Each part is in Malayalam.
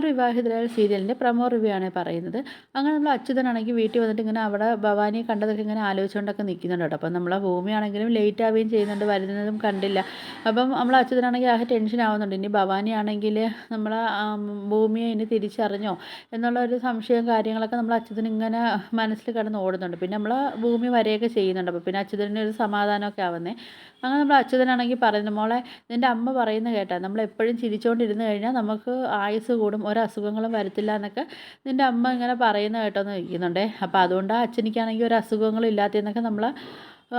വിവാഹിതരായ സീരിയലിൻ്റെ പ്രൊമോ റിവ്യൂ ആണ് പറയുന്നത്. അങ്ങനെ നമ്മൾ അച്യുതനാണെങ്കിൽ വീട്ടിൽ വന്നിട്ട് ഇങ്ങനെ അവിടെ ഭവാനിയെ കണ്ടതൊക്കെ ഇങ്ങനെ ആലോചിച്ചുകൊണ്ടൊക്കെ നിൽക്കുന്നുണ്ട് കേട്ടോ. അപ്പം നമ്മളെ ഭൂമിയാണെങ്കിലും ലേറ്റ് ആവുകയും ചെയ്യുന്നുണ്ട്, വരുന്നതും കണ്ടില്ല. അപ്പം നമ്മൾ അച്യുതനാണെങ്കിൽ ആകെ ടെൻഷൻ ആവുന്നുണ്ട്. ഇനി ഭവാനിയാണെങ്കിൽ നമ്മളെ ഭൂമിയെ ഇനി തിരിച്ചറിഞ്ഞോ എന്നുള്ള ഒരു സംശയവും കാര്യങ്ങളൊക്കെ നമ്മൾ അച്യുതൻ ഇങ്ങനെ മനസ്സിൽ കിടന്ന് ഓടുന്നുണ്ട്. പിന്നെ നമ്മൾ ഭൂമി വരെയൊക്കെ ചെയ്യുന്നുണ്ട്. അപ്പോൾ പിന്നെ അച്യുതന് ഒരു സമാധാനമൊക്കെ ആവുന്നേ. അങ്ങനെ നമ്മൾ അച്യുതനാണെങ്കിൽ പറയുന്നത്, മോളെ നിൻ്റെ അമ്മ പറയുന്നത് കേട്ടാ, നമ്മളെപ്പോഴും ചിരിച്ചുകൊണ്ടിരുന്ന് കഴിഞ്ഞാൽ നമുക്ക് ആയുസ്സ് കൂടും, ഒരസുഖങ്ങളും വരത്തില്ല എന്നൊക്കെ നിൻ്റെ അമ്മ ഇങ്ങനെ പറയുന്നത് കേട്ടോന്ന് ചോദിക്കുന്നുണ്ടേ. അപ്പോൾ അതുകൊണ്ടാണ് അച്ഛനിക്കാണെങ്കിൽ ഒരു അസുഖങ്ങളും ഇല്ലാത്തതെന്നൊക്കെ നമ്മൾ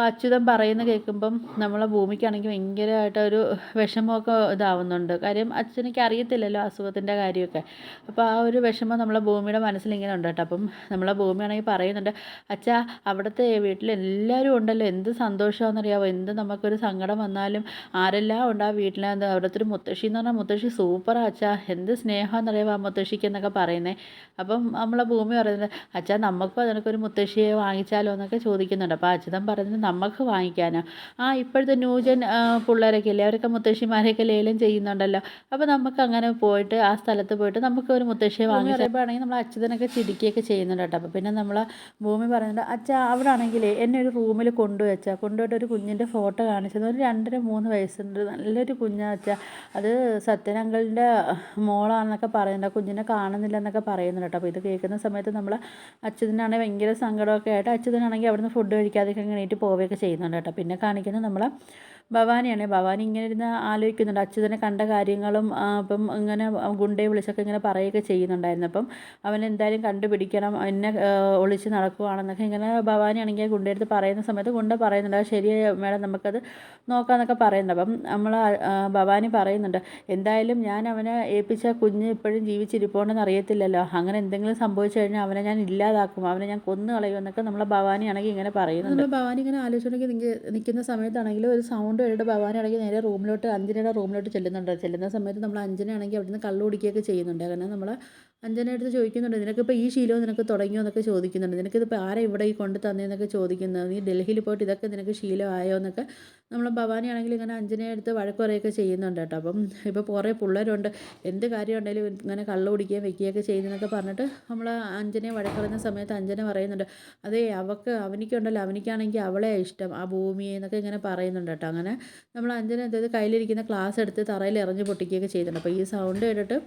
അച്യുതൻ പറയുന്നത് കേൾക്കുമ്പം നമ്മളെ ഭൂമിക്കാണെങ്കിൽ ഭയങ്കരമായിട്ടൊരു വിഷമമൊക്കെ ഇതാവുന്നുണ്ട്. കാര്യം അച്ഛനിക്ക് അറിയത്തില്ലല്ലോ അസുഖത്തിൻ്റെ കാര്യമൊക്കെ. അപ്പോൾ ആ ഒരു വിഷമം നമ്മളെ ഭൂമിയുടെ മനസ്സിലിങ്ങനെ ഉണ്ട് കേട്ടോ. അപ്പം നമ്മളെ ഭൂമിയാണെങ്കിൽ പറയുന്നുണ്ട്, അച്ഛാ അവിടുത്തെ വീട്ടിലെല്ലാവരും ഉണ്ടല്ലോ, എന്ത് സന്തോഷമാണെന്നറിയാമോ, എന്ത് നമുക്കൊരു സങ്കടം വന്നാലും ആരെല്ലാം ഉണ്ട് ആ വീട്ടിൽ. അവിടുത്തെ ഒരു മുത്തശ്ശി എന്ന് പറഞ്ഞാൽ മുത്തശ്ശി സൂപ്പറാ അച്ഛാ, എന്ത് സ്നേഹമാണെന്നറിയാമോ ആ മുത്തശ്ശിക്ക് എന്നൊക്കെ പറയുന്നത്. അപ്പം നമ്മളെ ഭൂമി പറയുന്നത്, അച്ഛാ നമുക്കും അതിനൊക്കെ മുത്തശ്ശിയെ വാങ്ങിച്ചാലോ എന്നൊക്കെ ചോദിക്കുന്നുണ്ട്. അപ്പോൾ അച്യുതൻ പറയുന്നത്, നമുക്ക് വാങ്ങിക്കാനോ, ഇപ്പോഴത്തെ ന്യൂജൻ പിള്ളേരൊക്കെ ഇല്ലേ, അവരൊക്കെ മുത്തശ്ശിമാരെയൊക്കെ ലേലം ചെയ്യുന്നുണ്ടല്ലോ. അപ്പോൾ നമുക്ക് അങ്ങനെ പോയിട്ട് ആ സ്ഥലത്ത് പോയിട്ട് നമുക്ക് ഒരു മുത്തശ്ശിയെ വാങ്ങിച്ചപ്പോഴാണെങ്കിൽ നമ്മൾ അച്യുതനൊക്കെ ചിരിക്കുകയൊക്കെ ചെയ്യുന്നുണ്ട് കേട്ടോ. അപ്പോൾ പിന്നെ നമ്മൾ ഭൂമി പറയുന്നുണ്ട്, അച്ഛാ അവിടെ ആണെങ്കിലേ എന്നെ ഒരു റൂമിൽ കൊണ്ടുപോയിട്ട് ഒരു കുഞ്ഞിൻ്റെ ഫോട്ടോ കാണിച്ചത്, ഒരു 2-3 വയസ്സുണ്ട്, നല്ലൊരു കുഞ്ഞാ അച്ഛാ, അത് സത്യനങ്കളുടെ മോളാണെന്നൊക്കെ പറയുന്നുണ്ട്, ആ കുഞ്ഞിനെ കാണുന്നില്ല എന്നൊക്കെ പറയുന്നുണ്ട് കേട്ടോ. അപ്പോൾ ഇത് കേൾക്കുന്ന സമയത്ത് നമ്മൾ അച്യുതനാണെങ്കിൽ ഭയങ്കര സങ്കടമൊക്കെ ആയിട്ട് അച്യുതനാണെങ്കിൽ അവിടുന്ന് ഫുഡ് കഴിക്കാതെയൊക്കെ ഇങ്ങനെ എണീറ്റ് പോവുകയൊക്കെ ചെയ്യുന്നുണ്ട് കേട്ടോ. പിന്നെ കാണിക്കുന്നത് നമ്മളെ ഭവാനിയാണ്. ഭവാനി ഇങ്ങനെ ഇരുന്ന് ആലോചിക്കുന്നുണ്ട് അച്യുതനെ കണ്ട കാര്യങ്ങളും. അപ്പം ഇങ്ങനെ ഗുണ്ടയെ വിളിച്ചൊക്കെ ഇങ്ങനെ പറയുകയൊക്കെ ചെയ്യുന്നുണ്ടായിരുന്നു. അപ്പം അവൻ എന്തായാലും കണ്ടുപിടിക്കണം, എന്നെ ഒളിച്ച് നടക്കുവാണെന്നൊക്കെ ഇങ്ങനെ ഭവാനിയാണെങ്കിൽ ആ ഗുണ്ടയെടുത്ത് പറയുന്ന സമയത്ത് ഗുണ്ട പറയുന്നുണ്ട്, അത് ശരി മേഡം നമുക്കത് നോക്കാമെന്നൊക്കെ പറയുന്നുണ്ട്. അപ്പം നമ്മൾ ഭവാനി പറയുന്നുണ്ട്, എന്തായാലും ഞാൻ അവനെ ഏൽപ്പിച്ച കുഞ്ഞ് ഇപ്പോഴും ജീവിച്ചിരിപ്പുണ്ടെന്ന് അറിയത്തില്ലല്ലോ, അങ്ങനെ എന്തെങ്കിലും സംഭവിച്ചു കഴിഞ്ഞാൽ അവനെ ഞാൻ ഇല്ലാതാക്കും, അവനെ ഞാൻ കൊന്നു കളയുമെന്നൊക്കെ നമ്മളെ ഭവാനിയാണെങ്കിൽ ഇങ്ങനെ പറയുന്നുണ്ട്. നമ്മൾ ഭവാനി ഇങ്ങനെ ആലോചിച്ചുകൊണ്ടെങ്കിൽ നിൽക്കുന്ന സമയത്താണെങ്കിൽ ഒരു സൗണ്ട് കേട്ടിട്ട് ഭവാനിയാണെങ്കിൽ നേരെ റൂമിലോട്ട്, അഞ്ജനയുടെ റൂമിലോട്ട് ചെല്ലുന്നുണ്ട്. ചെല്ലുന്ന സമയത്ത് നമ്മൾ അഞ്ജനയാണെങ്കിൽ അവിടുന്ന് കള്ളു കുടിക്കുകയൊക്കെ ചെയ്യുന്നുണ്ട്. കാരണം നമ്മൾ അഞ്ജന അടുത്ത് ചോദിക്കുന്നുണ്ട്, നിനക്കിപ്പോൾ ഈ ശീലവും നിനക്ക് തുടങ്ങിയോ എന്നൊക്കെ ചോദിക്കുന്നുണ്ട്. നിനക്കിതിപ്പോൾ ആരെ ഇവിടെ ഈ കൊണ്ട് തന്നേന്നൊക്കെ ചോദിക്കുന്നത്, നീ ഡൽഹിയിൽ പോയിട്ട് ഇതൊക്കെ നിനക്ക് ശീലമായോ എന്നൊക്കെ നമ്മൾ ഭവാനിയാണെങ്കിൽ ഇങ്ങനെ അഞ്ജനയെ അടുത്ത് വഴക്ക് പറയുകയൊക്കെ ചെയ്യുന്നുണ്ട് കേട്ടോ. അപ്പം ഇപ്പോൾ കുറേ പിള്ളേരുണ്ട്, എന്ത് കാര്യം ഉണ്ടെങ്കിലും ഇങ്ങനെ കള്ളു കുടിക്കുകയും വെക്കുകയൊക്കെ ചെയ്യുന്നതെന്നൊക്കെ പറഞ്ഞിട്ട് നമ്മൾ അഞ്ജനയെ വഴക്ക് പറയുന്ന സമയത്ത് അഞ്ജന പറയുന്നുണ്ട്, അതേ അവനിക്കുണ്ടല്ലോ, അവനിക്കാണെങ്കിൽ അവളെ ഇഷ്ടം, ആ ഭൂമിയെ എന്നൊക്കെ ഇങ്ങനെ പറയുന്നുണ്ട് കേട്ടോ. അങ്ങനെ നമ്മൾ അഞ്ജന എന്തത് കയ്യിലിരിക്കുന്ന ഗ്ലാസ് എടുത്ത് തറയിൽ എറിഞ്ഞ് പൊട്ടിക്കുകയൊക്കെ ചെയ്യുന്നുണ്ട്. അപ്പോൾ ഈ സൗണ്ട് കേട്ടിട്ട്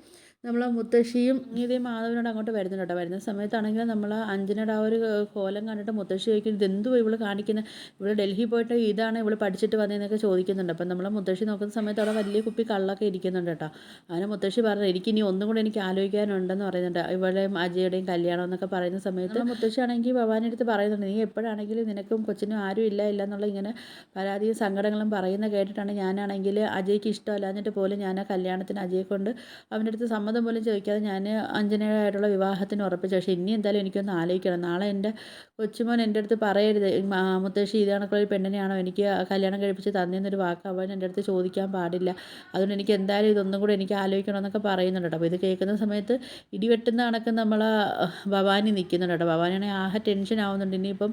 നമ്മൾ മുത്തശ്ശിയും ഗീതയും മാധവനോട് അങ്ങോട്ട് വരുന്നുണ്ട് കേട്ടോ. വരുന്ന സമയത്താണെങ്കിൽ നമ്മൾ അഞ്ജനയുടെ ആ ഒരു കോലം കണ്ടിട്ട് മുത്തശ്ശി ചോദിക്കും, ഇതെന്തുവാ ഇവൾ കാണിക്കുന്നത്, ഇവൾ ഡൽഹി പോയിട്ട് ഇതാണ് ഇവൾ പഠിച്ചിട്ട് വന്നതെന്നൊക്കെ ചോദിക്കുന്നുണ്ട്. അപ്പം നമ്മൾ മുത്തശ്ശി നോക്കുന്ന സമയത്ത് അവിടെ വലിയ കുപ്പി കള്ളൊക്കെ ഇരിക്കുന്നുണ്ട് കേട്ടോ. അങ്ങനെ മുത്തശ്ശി പറഞ്ഞു, എനിക്കിനി ഒന്നും കൂടെ എനിക്ക് ആലോചിക്കാനുണ്ടെന്ന് പറയുന്നുണ്ട്, ഇവളുടെയും അജയുടെയും കല്യാണം എന്നൊക്കെ പറയുന്ന സമയത്ത് മുത്തശ്ശി ആണെങ്കിൽ ഭവാനി അടുത്ത് പറയുന്നുണ്ട്, നീ എപ്പോഴാണെങ്കിലും നിനക്കും കൊച്ചിനും ആരും ഇല്ല എന്നുള്ള ഇങ്ങനെ പരാതിയും സങ്കടങ്ങളും പറയുന്ന കേട്ടിട്ടാണ് ഞാനാണെങ്കിൽ അജയ്ക്ക് ഇഷ്ടമല്ലാഞ്ഞിട്ട് പോലും ഞാൻ ആ കല്യാണത്തിന് അജയെ കൊണ്ട് അവൻ്റെ അടുത്ത് സമ്മതം പോലും ചോദിക്കാതെ ഞാൻ അഞ്ജനയായിട്ടുള്ള വിവാഹത്തിന് ഉറപ്പിച്ചു. പക്ഷേ ഇനി എന്തായാലും എനിക്കൊന്ന് ആലോചിക്കണം, നാളെ എൻ്റെ കൊച്ചുമോൻ എൻ്റെ അടുത്ത് പറയരുത് മുത്തശ്ശി ഇത് കണക്കുള്ള ഒരു പെണ്ണിനെയാണോ എനിക്ക് കല്യാണം കഴിപ്പിച്ച് തന്നേന്നൊരു വാക്ക് അവൻ എൻ്റെ അടുത്ത് ചോദിക്കാൻ പാടില്ല, അതുകൊണ്ട് എനിക്ക് എന്തായാലും ഇതൊന്നും കൂടെ എനിക്ക് ആലോചിക്കണമെന്നൊക്കെ പറയുന്നുണ്ട് കേട്ടോ. അപ്പോൾ ഇത് കേൾക്കുന്ന സമയത്ത് ഇടിവെട്ടുന്ന കണക്ക് നമ്മൾ ഭവാനി നിൽക്കുന്നുണ്ട് കേട്ടോ. ഭവാനിയാണെങ്കിൽ ആകെ ടെൻഷൻ ആവുന്നുണ്ട്, ഇനിയിപ്പം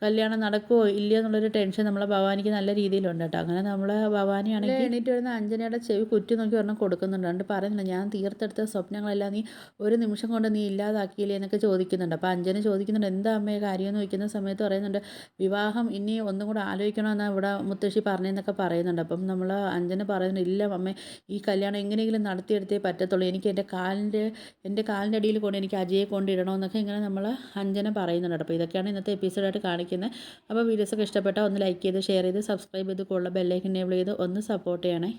കല്യാണം നടക്കുമോ ഇല്ലയോ എന്നുള്ളൊരു ടെൻഷൻ നമ്മളെ ഭവാനിക്ക് നല്ല രീതിയിലുണ്ട് കേട്ടോ. അങ്ങനെ നമ്മൾ ഭവാനിയാണെങ്കിൽ എണീറ്റ് വരുന്ന അഞ്ജനയുടെ ചെവി കുറ്റി നോക്കി ഒരെണ്ണം കൊടുക്കുന്നുണ്ട്. എന്നിട്ട് പറയുന്നുണ്ട്, ഞാൻ തീർത്തെടുത്ത സ്വപ്നങ്ങളെല്ലാം നീ ഒരു നിമിഷം കൊണ്ട് നീ ഇല്ലാതാക്കിയില്ലേ എന്നൊക്കെ ചോദിക്കുന്നുണ്ട്. അപ്പോൾ അഞ്ജന ചോദിക്കുന്നുണ്ട്, എന്താ അമ്മയെ കാര്യമെന്ന് ചോദിക്കുന്ന സമയത്ത് പറയുന്നുണ്ട്, വിവാഹം ഇനി ഒന്നും കൂടെ ആലോചിക്കണമെന്നാണ് ഇവിടെ മുത്തശ്ശി പറഞ്ഞതെന്നൊക്കെ പറയുന്നുണ്ട്. അപ്പം നമ്മൾ അഞ്ജന പറയുന്നുണ്ട്, ഇല്ല അമ്മേ, ഈ കല്യാണം എങ്ങനെയെങ്കിലും നടത്തിയെടുത്തേ പറ്റത്തുള്ളൂ, എനിക്ക് എൻ്റെ കാലിൻ്റെ അടിയിൽ കൊണ്ട് എനിക്ക് അജയെ കൊണ്ടിടണമെന്നൊക്കെ ഇങ്ങനെ നമ്മൾ അഞ്ജന പറയുന്നുണ്ട്. അപ്പോൾ ഇതൊക്കെയാണ് ഇന്നത്തെ എപ്പിസോഡായിട്ട് കാണിക്കുന്നത്. അപ്പോൾ വീഡിയോസൊക്കെ ഇഷ്ടപ്പെട്ടാൽ ഒന്ന് ലൈക്ക് ചെയ്ത് ഷെയർ ചെയ്ത് സബ്സ്ക്രൈബ് ചെയ്ത് കൂടുതൽ ബെല്ലൈക്കൻ എനേബിൾ ചെയ്ത് ഒന്ന് സപ്പോർട്ട് ചെയ്യണേ.